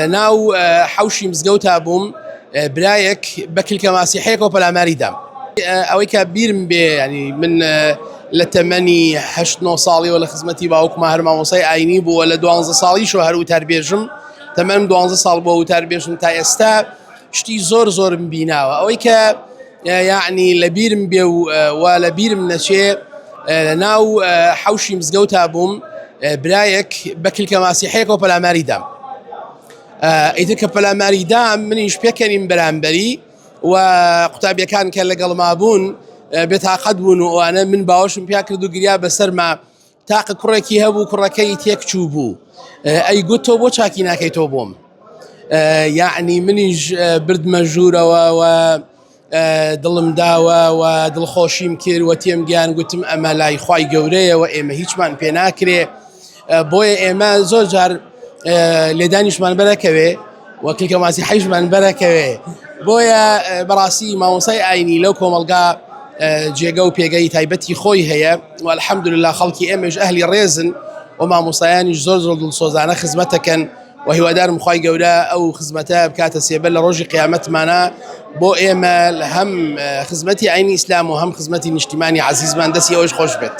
ناو حوشی مزگەوتا بووم برایەک بە کلکە ماسیحەیەکەوە پەلاماری دام ئەوەی کە بیرم بێ ینی من لە تەمەنی 8-9 ساڵیەوە لە خزمەتی باوکمە هەر مامۆسای ئاینی بووە لە 12 ساڵیشەوە هەر وتاربێژم تەمەنم 12 ساڵ بۆ وتاربێژم تا ئێستا شتی زۆرم بیناوە ئەوەی کە یعنی لە بیرم بێ و لە بیرم نەچێ ناو حوشی مزگەوتا بووم برایەک بە کلکە ماسیحەیەکەوە پەلاماری دام ئیتر کە پەلاماری دام منیش پێکەنیم بەرامبەری و قوتابیەکان کە لەگەڵما بوون بێتاقەت بوون و ئەوانە من باوەشم پیا کرد و گریا بەسەرما تاقە کوڕێکی هەبوو کوڕەکەی تێکچوو بوو ئەی گوت تۆ بۆ چاکی ناکەیتەوە بۆم یعنی منیش بردمە ژوورەوە و دڵم داوە و دڵخۆشیم کرد و تێم گیان گوتم ئەمە لای خوای گەورەیە و ئێمە هیچمان پێ ناکرێ بۆیە ئێمە زۆر جار لێدانیشمان بەرەکەوێ و کلکە ماسیحەیشمان بەرەکەوێ بۆیە بەڕاستی مامۆسای ئاینی لەو کۆمەلگا جێگە و پێگەی تایبەتی خۆی هەیە و الحەمدولله خەڵکی ئێمەش ئەهلی ڕێزن و مامۆسایانیش زۆر دڵسۆزانە خزمەتەکەن و هیوادارم خوای گەورە ئەو خزمەتە بکاتە سێبەر لە ڕۆژی قیامەتمانە بۆ ئێمە هەم خزمەتی ئاینی ئیسلام و هەم خزمەتی نیشتیمانی عەزیزمان دەستی ئەوەش خۆش بێت.